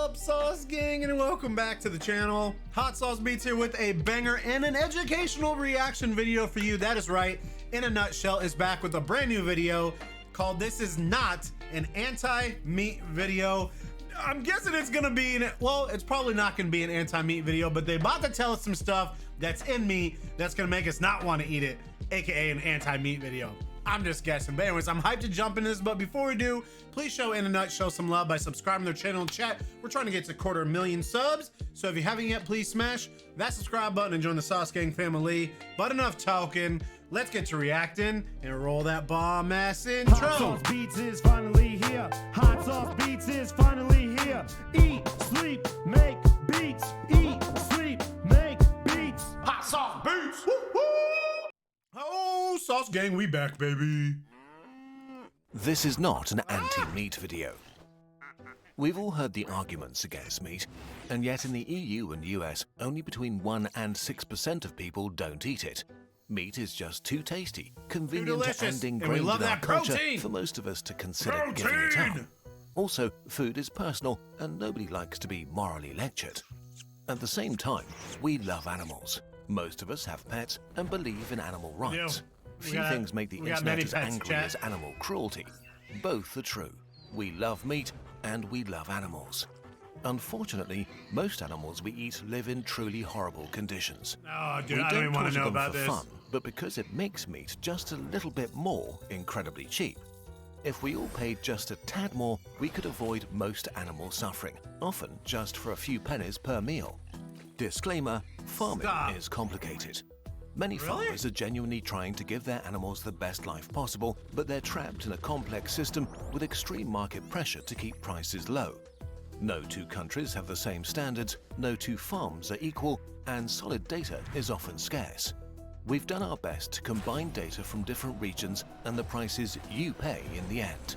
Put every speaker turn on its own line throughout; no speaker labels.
up, Sauce Gang, and welcome back to the channel. Hot Sauce Beats here with a banger and an educational reaction video for you. That is right, In a Nutshell is back with a brand new video called This Is Not an Anti-Meat Video. I'm guessing it's gonna be, well, it's probably not gonna be an anti-meat video, but they're about to tell us some stuff that's in meat that's gonna make us not want to eat it, aka an anti-meat video. I'm just guessing. But anyways, I'm hyped to jump in this, but before we do, please show In a Nutshell some love by subscribing to their channel and chat. We're trying to get to 250,000 subs, so if you haven't yet, please smash that subscribe button and join the Sauce Gang family. But enough talking, let's get to reacting and roll that bomb ass intro.
Hot Sauce Beats is finally here. Hot Sauce Beats is finally here. Eat, sleep, make beats. Eat, sleep, make beats.
Hot Sauce Beats! Woo-hoo! Oh, Sauce Gang, we back, baby.
This is not an anti-meat video. We've all heard the arguments against meat, and yet in the EU and US, only between 1 and 6% of people don't eat it. Meat is just too tasty, convenient, and ingrained in our culture for most of us to consider giving it up. Also, food is personal, and nobody likes to be morally lectured. At the same time, we love animals. Most of us have pets and believe in animal rights. Few things make the internet as angry as animal cruelty. Both are true. We love meat and we love animals. Unfortunately, most animals we eat live in truly horrible conditions.
Oh, dude,
We
I don't even want to know about
for
this.
fun, but because it makes meat just a little bit more incredibly cheap. If we all paid just a tad more, we could avoid most animal suffering, often just for a few pennies per meal. Disclaimer, farming is complicated. Many farmers are genuinely trying to give their animals the best life possible, but they're trapped in a complex system with extreme market pressure to keep prices low. No two countries have the same standards, no two farms are equal, and solid data is often scarce. We've done our best to combine data from different regions and the prices you pay in the end.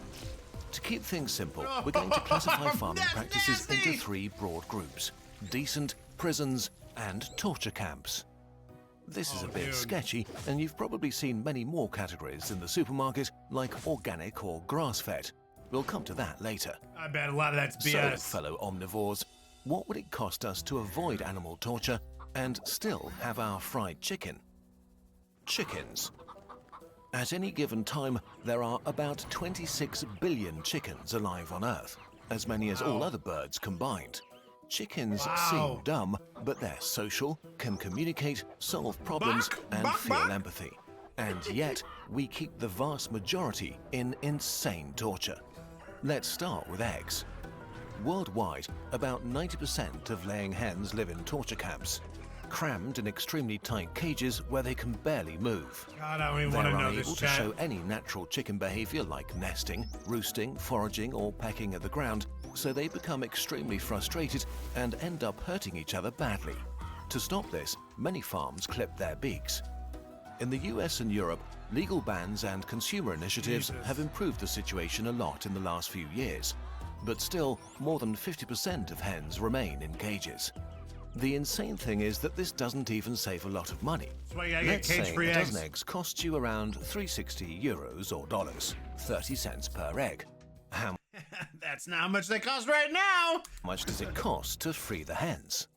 To keep things simple, we're going to classify farming practices into 3 broad groups: decent, prisons, and torture camps. This is a bit sketchy, and you've probably seen many more categories in the supermarket, like organic or grass-fed. We'll come to that later.
I bet a lot of that's BS.
So, fellow omnivores, what would it cost us to avoid animal torture and still have our fried chicken? Chickens. At any given time, there are about 26 billion chickens alive on Earth, as many as all other birds combined. Chickens seem dumb, but they're social, can communicate, solve problems, and feel empathy. And yet, we keep the vast majority in insane torture. Let's start with eggs. Worldwide, about 90% of laying hens live in torture camps, crammed in extremely tight cages where they can barely move.
God, I don't even want to know this,
unable to show any natural chicken behavior like nesting, roosting, foraging, or pecking at the ground, so they become extremely frustrated and end up hurting each other badly. To stop this, many farms clip their beaks. In the US and Europe, legal bans and consumer initiatives have improved the situation a lot in the last few years. But still, more than 50% of hens remain in cages. The insane thing is that this doesn't even save a lot of money. Let's say a dozen eggs costs you around €360 or dollars, 30 cents per egg. How
That's not how much they cost right now.
much does it cost to free the hens?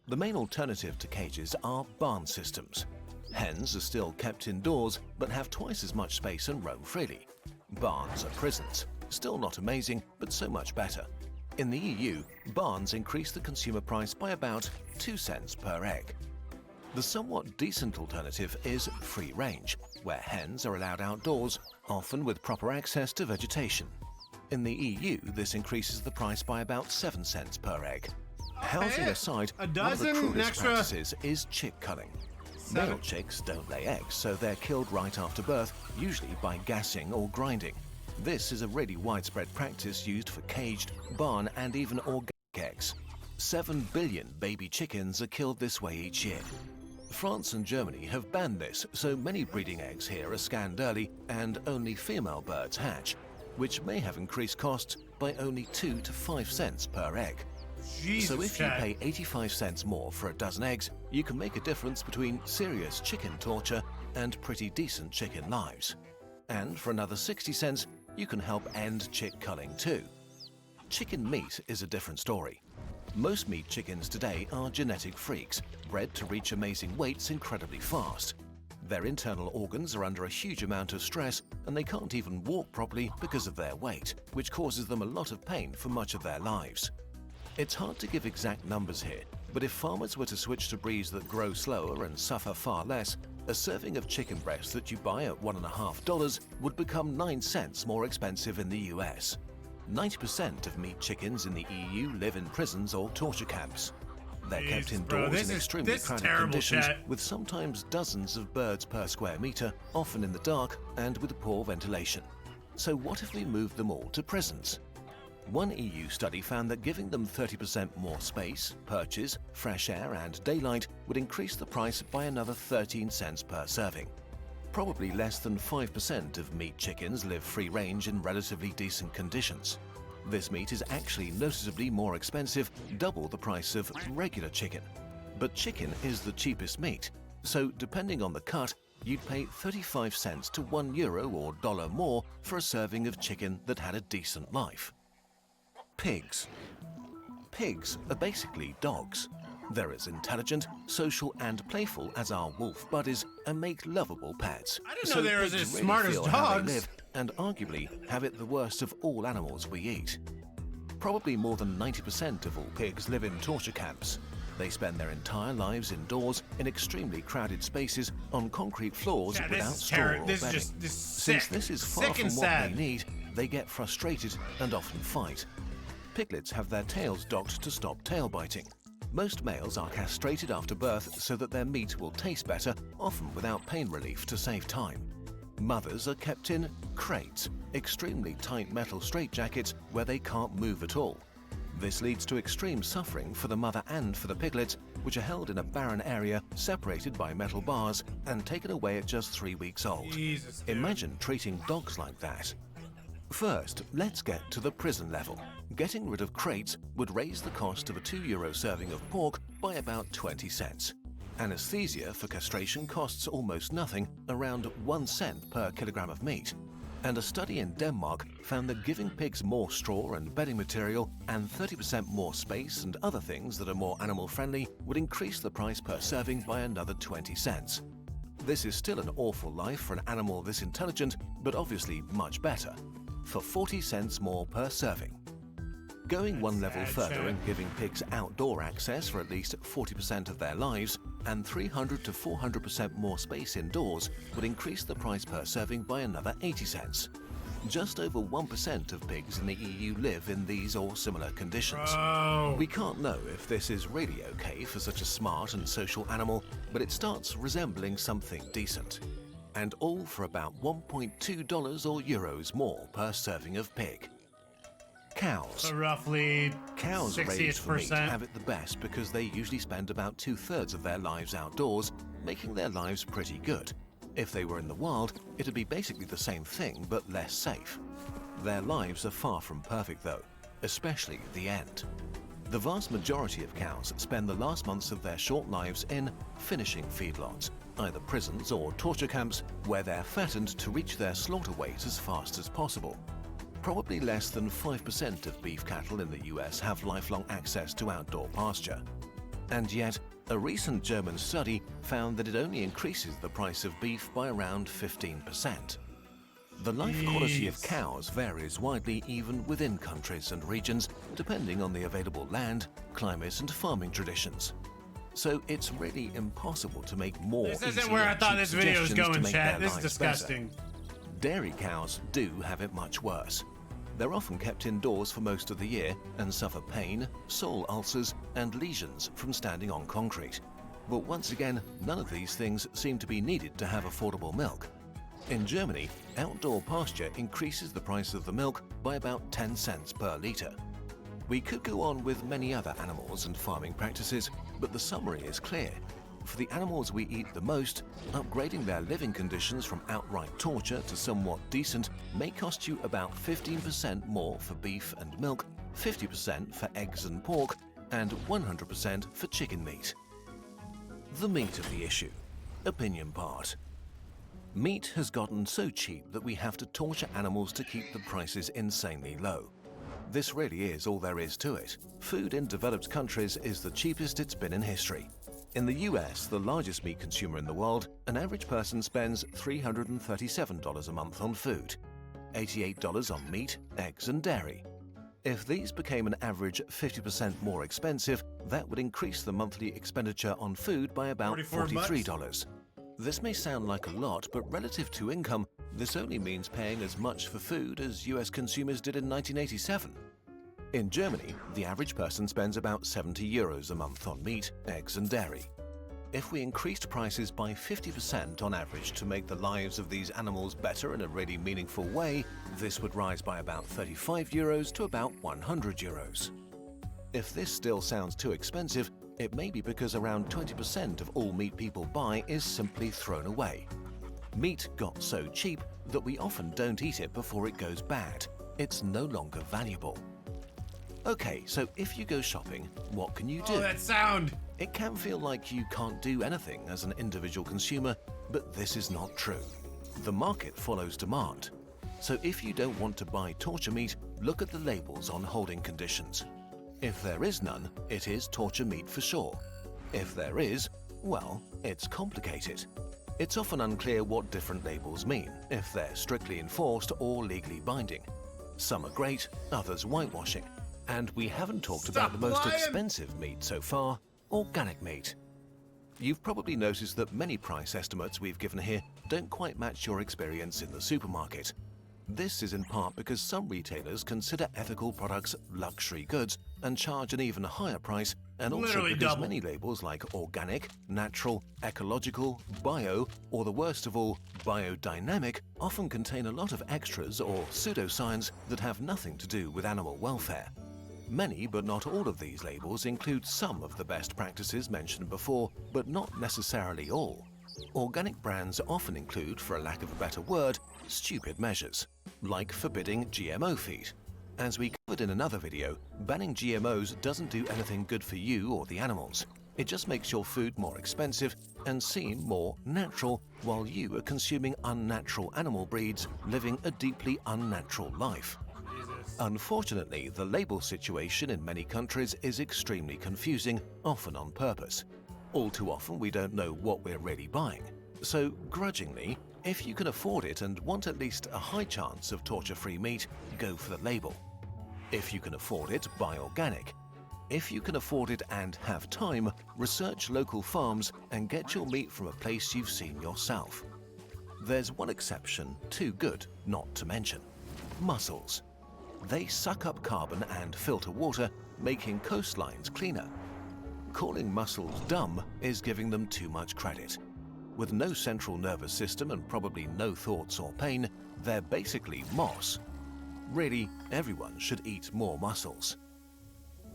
The main alternative to cages are barn systems. Hens are still kept indoors, but have twice as much space and roam freely. Barns are prisons. Still not amazing, but so much better. In the EU, barns increase the consumer price by about 2 cents per egg. The somewhat decent alternative is free range, where hens are allowed outdoors, often with proper access to vegetation. In the EU, this increases the price by about 7 cents per egg. Housing aside, one of the cruelest practices is chick culling. Male chicks don't lay eggs, so they're killed right after birth, usually by gassing or grinding. This is a really widespread practice used for caged, barn, and even organic eggs. 7 billion baby chickens are killed this way each year. France and Germany have banned this, so many breeding eggs here are scanned early and only female birds hatch, which may have increased costs by only 2 to 5 cents per egg. So if you pay 85 cents more for a dozen eggs, you can make a difference between serious chicken torture and pretty decent chicken lives. And for another 60 cents, you can help end chick culling too. Chicken meat is a different story. Most meat chickens today are genetic freaks, bred to reach amazing weights incredibly fast. Their internal organs are under a huge amount of stress and they can't even walk properly because of their weight, which causes them a lot of pain for much of their lives. It's hard to give exact numbers here, but if farmers were to switch to breeds that grow slower and suffer far less, a serving of chicken breast that you buy at $1.50 would become 9 cents more expensive in the US. 90% of meat chickens in the EU live in prisons or torture camps. They're kept indoors in extremely crowded conditions, with sometimes dozens of birds per square meter, often in the dark and with poor ventilation. So what if we moved them all to prisons? One EU study found that giving them 30% more space, perches, fresh air and daylight would increase the price by another 13 cents per serving. Probably less than 5% of meat chickens live free range in relatively decent conditions. This meat is actually noticeably more expensive, double the price of regular chicken. But chicken is the cheapest meat, so depending on the cut, you'd pay 35 cents to €1 or $1 more for a serving of chicken that had a decent life. Pigs. Pigs are basically dogs. They're as intelligent, social and playful as our wolf buddies and make lovable pets.
I didn't know they were as smart as dogs.
How they live and arguably have it the worst of all animals we eat. Probably more than 90% of all pigs live in torture camps. They spend their entire lives indoors in extremely crowded spaces on concrete floors without straw or bedding. Since this is far from what they need, they get frustrated and often fight. Piglets have their tails docked to stop tail biting. Most males are castrated after birth so that their meat will taste better, often without pain relief to save time. Mothers are kept in crates, extremely tight metal straitjackets where they can't move at all. This leads to extreme suffering for the mother and for the piglets, which are held in a barren area separated by metal bars and taken away at just 3 weeks old.
Jesus, dude.
Imagine treating dogs like that. First, let's get to the prison level. Getting rid of crates would raise the cost of a €2 serving of pork by about 20 cents. Anesthesia for castration costs almost nothing, around 1 cent per kilogram of meat. And a study in Denmark found that giving pigs more straw and bedding material and 30% more space and other things that are more animal-friendly would increase the price per serving by another 20 cents. This is still an awful life for an animal this intelligent, but obviously much better, for 40 cents more per serving. Going one level further and giving pigs outdoor access for at least 40% of their lives and 300 to 400% more space indoors would increase the price per serving by another 80 cents. Just over 1% of pigs in the EU live in these or similar conditions. We can't know if this is really okay for such a smart and social animal, but it starts resembling something decent. And all for about $1.2 or euros more per serving of pig. Cows.
So roughly
Cows raised for meat
60%.
have it the best because they usually spend about 2/3 of their lives outdoors, making their lives pretty good. If they were in the wild, it'd be basically the same thing but less safe. Their lives are far from perfect though, especially the end. The vast majority of cows spend the last months of their short lives in finishing feedlots, either prisons or torture camps, where they're fattened to reach their slaughter weight as fast as possible. Probably less than 5% of beef cattle in the US have lifelong access to outdoor pasture. And yet, a recent German study found that it only increases the price of beef by around 15%. The life quality of cows varies widely even within countries and regions, depending on the available land, climate and farming traditions. So it's really impossible to make more
This
easy
isn't where I
and
thought
cheap
this video was
suggestions to
going,
make
chat.
their
This is
lives better.
disgusting.
Dairy cows do have it much worse. They're often kept indoors for most of the year and suffer pain, sole ulcers and lesions from standing on concrete. But once again, none of these things seem to be needed to have affordable milk. In Germany, outdoor pasture increases the price of the milk by about 10 cents per litre. We could go on with many other animals and farming practices, but the summary is clear. For the animals we eat the most, upgrading their living conditions from outright torture to somewhat decent may cost you about 15% more for beef and milk, 50% for eggs and pork, and 100% for chicken meat. The meat of the issue. Opinion part. Meat has gotten so cheap that we have to torture animals to keep the prices insanely low. This really is all there is to it. Food in developed countries is the cheapest it's been in history. In the US, the largest meat consumer in the world, an average person spends $337 a month on food, $88 on meat, eggs and dairy. If these became an average 50% more expensive, that would increase the monthly expenditure on food by about $43. This may sound like a lot, but relative to income, this only means paying as much for food as US consumers did in 1987. In Germany, the average person spends about €70 a month on meat, eggs and dairy. If we increased prices by 50% on average to make the lives of these animals better in a really meaningful way, this would rise by about €35 to about €100. If this still sounds too expensive, it may be because around 20% of all meat people buy is simply thrown away. Meat got so cheap that we often don't eat it before it goes bad. It's no longer valuable. Okay, so if you go shopping, what can you do?
Oh, that sound!
It can feel like you can't do anything as an individual consumer, but this is not true. The market follows demand. So if you don't want to buy torture meat, look at the labels on holding conditions. If there is none, it is torture meat for sure. If there is, well, it's complicated. It's often unclear what different labels mean, if they're strictly enforced or legally binding. Some are great, others whitewashing. And we haven't talked about the most expensive meat so far, organic meat. You've probably noticed that many price estimates we've given here don't quite match your experience in the supermarket. This is in part because some retailers consider ethical products luxury goods and charge an even higher price, and also because many labels like organic, natural, ecological, bio, or the worst of all, biodynamic, often contain a lot of extras or pseudoscience that have nothing to do with animal welfare. Many, but not all of these labels include some of the best practices mentioned before, but not necessarily all. Organic brands often include, for a lack of a better word, stupid measures, like forbidding GMO feed. As we covered in another video, banning GMOs doesn't do anything good for you or the animals. It just makes your food more expensive and seem more natural, while you are consuming unnatural animal breeds, living a deeply unnatural life. Unfortunately, the label situation in many countries is extremely confusing, often on purpose. All too often we don't know what we're really buying. So, grudgingly, if you can afford it and want at least a high chance of torture-free meat, go for the label. If you can afford it, buy organic. If you can afford it and have time, research local farms and get your meat from a place you've seen yourself. There's one exception, too good not to mention: mussels. They suck up carbon and filter water, making coastlines cleaner. Calling mussels dumb is giving them too much credit. With no central nervous system and probably no thoughts or pain, they're basically moss. Really, everyone should eat more mussels.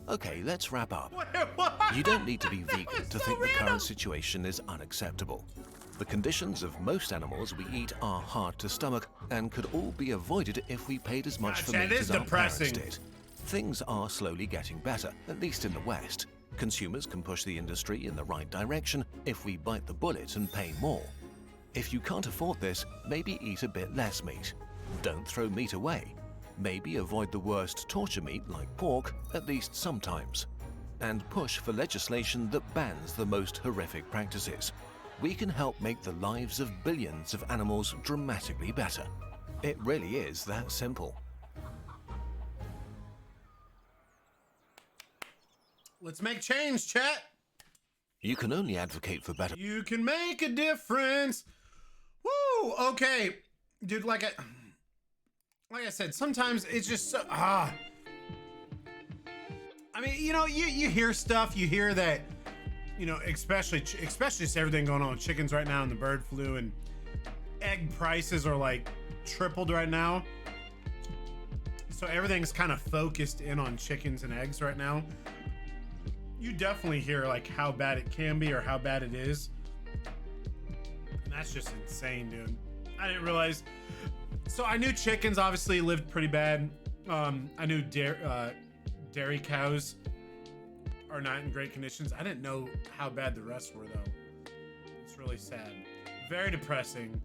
Okay, let's wrap up. You don't need to be vegan to think the current situation is unacceptable. The conditions of most animals we eat are hard to stomach and could all be avoided if we paid as much for meat as our parents did. Things are slowly getting better, at least in the West. Consumers can push the industry in the right direction if we bite the bullet and pay more. If you can't afford this, maybe eat a bit less meat. Don't throw meat away. Maybe avoid the worst torture meat like pork, at least sometimes. And push for legislation that bans the most horrific practices. We can help make the lives of billions of animals dramatically better. It really is that simple.
Let's make change, chat.
You can only advocate for better.
You can make a difference. Woo! Okay, dude. Like I said, sometimes it's just so. I mean, you know, you hear stuff. You hear that. You know, especially just everything going on with chickens right now and the bird flu, and egg prices are like tripled right now. So everything's kind of focused in on chickens and eggs right now. You definitely hear like how bad it can be or how bad it is. And that's just insane, dude. I didn't realize. So I knew chickens obviously lived pretty bad. I knew dairy cows are not in great conditions. I didn't know how bad the rest were though. It's really sad. Very depressing.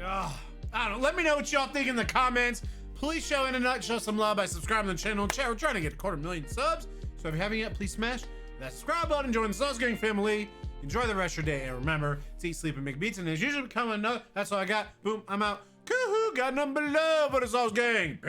Ugh. I don't know. Let me know what y'all think in the comments. please show In a Nutshell some love by subscribing to the channel. Chat, we're trying to get 250,000 subs. So if you haven't yet, please smash that subscribe button, join the Sauce Gang family. Enjoy the rest of your day, and remember to eat, sleep, and make beats. And as usual, become another. That's all I got. Boom, I'm out. Coo-hoo, got nothing but love for the Sauce Gang.